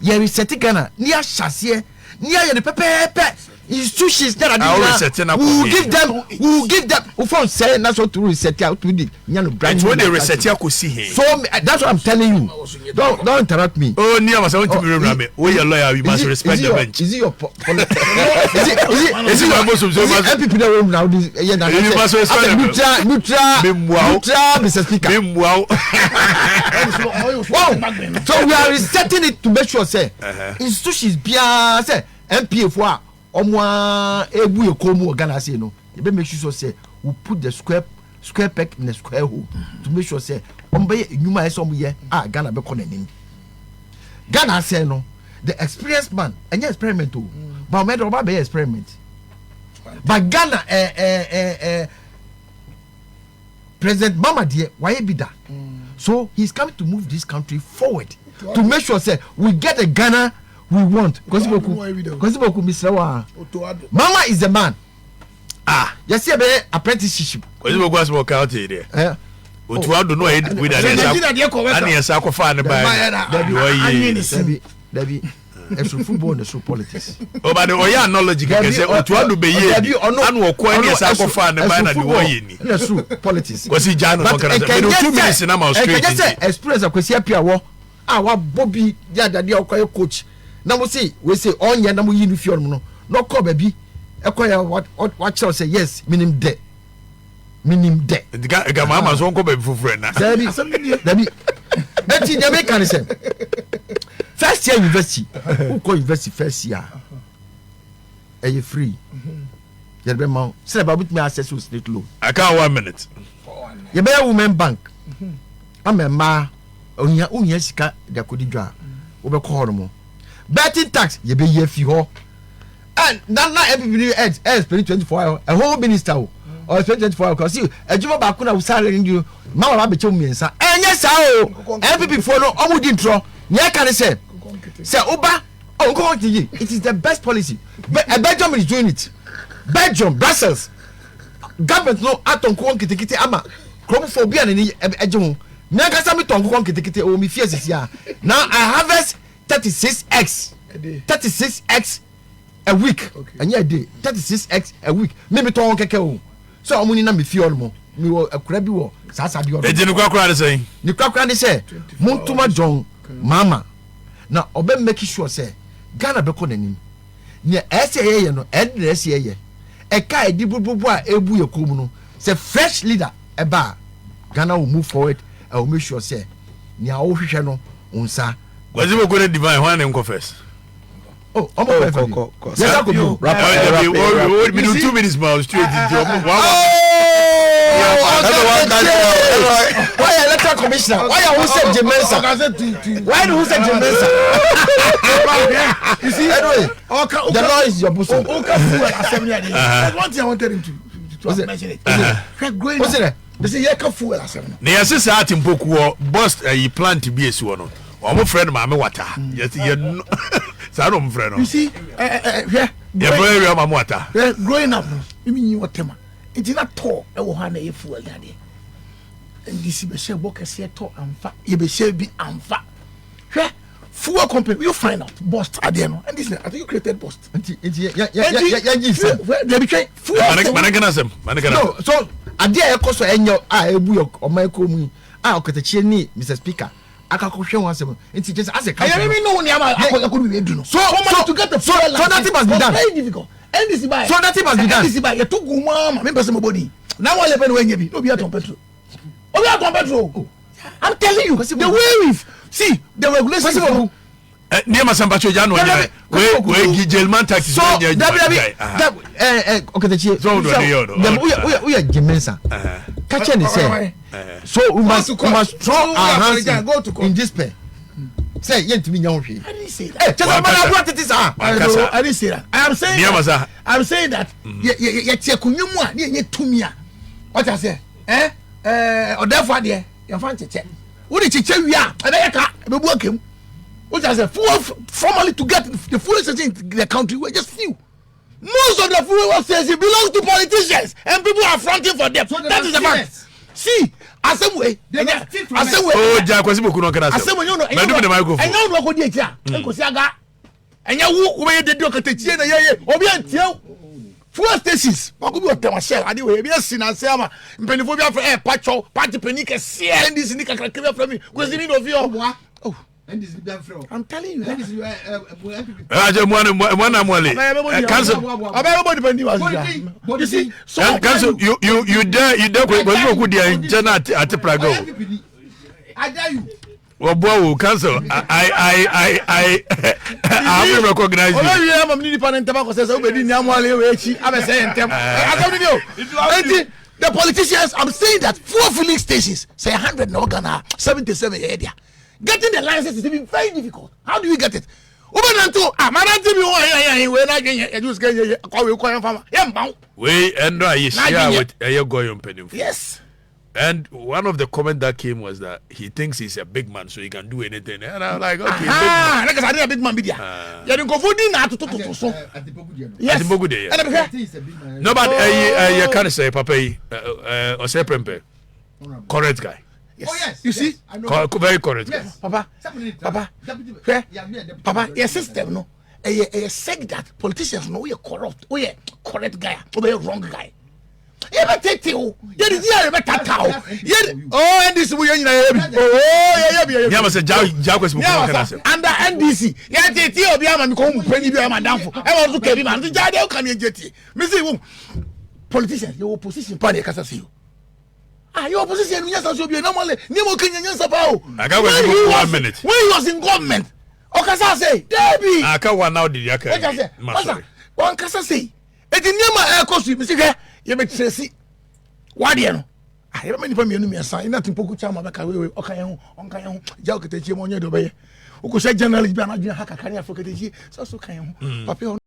D: You reset Ghana. Near Shasie. Near the pepe. Institutions that are we will give them who found say that's what to reset out with the brand
A: when they reset you could see him.
D: So that's what I'm telling you. Don't interrupt me.
A: Oh, near I want to be remember. We are lawyer, we must respect the bench.
D: Is it your is it your most of MPP room now? You must respect Mr. Speaker. Wow. So we are resetting it to make sure say institutions be say MP for Omwa ebu ekomu Ghana say no. You better make sure say we put the square peg in the square hole to make sure say ombe nyuma esom ye Ghana be konanim. Ghana say no. The experienced man any experiment o. But me do be experiment. But Ghana President Mama dear why be that? So he's coming to move this country forward to make sure say we get a Ghana we want. Mama is the man. Yes, you have apprenticeship. Football and so politics.
A: Oh, but the knowledge can say, oh, to want to be here, and walk quietly as I go find the man and the way
D: politics.
A: Was he Jan? 2 minutes in a mouse straight.
D: Express a question. Our Bobby, the other coach. Now we say on ya na mu uniform no call baby ekwaya what shall say yes minim de
A: ga mama so ko baby fufure na
D: dabi that thing dey can say first year university who call university first year you free you be man say about me access to state loan
A: I can't 1 minute
D: you be women bank amema onya sika de kodidwa wo be call no betting tax you be here fi and not everybody else 24 hours a whole minister or 24 hours because see ejuma ba kuna usare ndu ma wa be chem miensa enye sa o MPP for no omu di ntro nya ka ne say oba onko it is the best policy but Belgium is doing it. Belgium, Brussels government no atonko kitikiti ama chromophobia ni ejum nya ka sa mi tonko kitikiti o mi fie sisia now I harvest 36x a week and yeah day 36x a week maybe ton keke o so omuni na me fi olmo mi wo akura bi wo sasa bi o
A: e jinu kwakura de say
D: ni kwakura de say muntuma John mama na obe make sure say Ghana be ko nanim ni ese no address ye e ka edi bububu a ebu ye kom no say fresh leader e ba Ghana will move forward and will make sure say ni a wo hwehwe no unsa
A: was it going to divine one and confess?
D: Oh, yes, I could do.
A: We do 2 minutes more straight into
D: why electoral commissioner? Why are who said Jemensa? Why do who said Jemensa? You see, anyway, the law is your bosom.
C: One thing I wanted him to mention it. What's it? They say you can't fool us.
A: Near Sisa Timpoku, boss, you plan to be a swan. I'm friend, Mamma Water. Yes, you know, friend.
C: You see,
A: yeah, very well, Mamma Water.
C: Growing up, you mean you what tema? It is not tall. I will have a fool daddy. And this is a book, I say, tall and fat. You be say be and fat. Full company, you find out. Bust at the end. And this, I think you created bust. They became full.
D: No, so. Ade e koso enyo ebu yo omaiko mu oketechie ni Mr. Speaker akakohwe wan asem enti just as a
C: I don't even know when akodu be do no
D: so to get the so that must be done
C: very difficult and this buy
D: so that must be done
C: this buy you to go mama me person body now what level when you be no be aton petrol I'm telling you the way we see the regulations
A: near Masambacho Jano, where Gigelman taxes. So,
D: we are Jemensa. Catch any say. So, we must throw our hands in despair. say yentimi nya hwe
C: I didn't say that. I didn't say that. I'm saying that ye tie kunwum a ne ye tumi a what I say odefo ade ye fan cheche wo de cheche wi a ebe ye ka ebe bu akem what I say formally to get the full extent in the country we just few. Most of the fuel stations belong to politicians and people are fronting for them. So that is the fact. See, as some way, oh, Jack was book on Canada. As someone you know, I know what could you Uncle Saga and you where the doctor Obian fuel stations. What could you tell myself? I do have yes in Ansama, Penifobia for air, Pacho, Party Penica, and this Nika from me. Was in of your what? Oh. I'm telling you. Cancel. You see, so cancel. You dare go there in China at Prago. I dare you. Well, boy, cancel. I will recognize you. Oh, I'm independent. Tobacco says, "Oh, baby, I'm saying, the politicians. I'm saying that 4 filling stations say 100 no Ghana, 77 area. Getting the license is even very difficult. How do we get it? Yes.
A: And one of the comments that came was that he thinks he's a big man, so he can do anything. And I'm like, okay, big man.
C: Because I did a big man video. You didn't go for dinner to so. Yes.
A: No, but you can't say, Papa, or say Prempe. Correct guy.
C: Yes. Oh yes. You see?
A: Very correct.
C: Yes. Papa, your system no. A said that politicians know you're corrupt. Oh yeah, correct guy. Oh yeah, wrong guy. You better take you. You better cow. Oh, and this way you know. Oh yeah.
A: Yeah, was a job was
C: under NDC. Yeah, take you. Be a man come penny be a man down for. I want to carry man. The judge can you get it? Missy, politicians, your opposition party can see you. Your opposition yes also be normally Nemo Kenyan Sabao.
A: I got 1 minute.
C: When he was in government, Okasa say, Debbie.
A: I can't one now the Yaka.
C: One Kasa say, it in Yama air costume, Mr. You make Tracy. Why do you know? I have many from your sign, nothing Pokuchama, Okayan, Onkayan, Jalkate, Monia, Oku say generally, Banana, Hakakania, Fokati, so can you?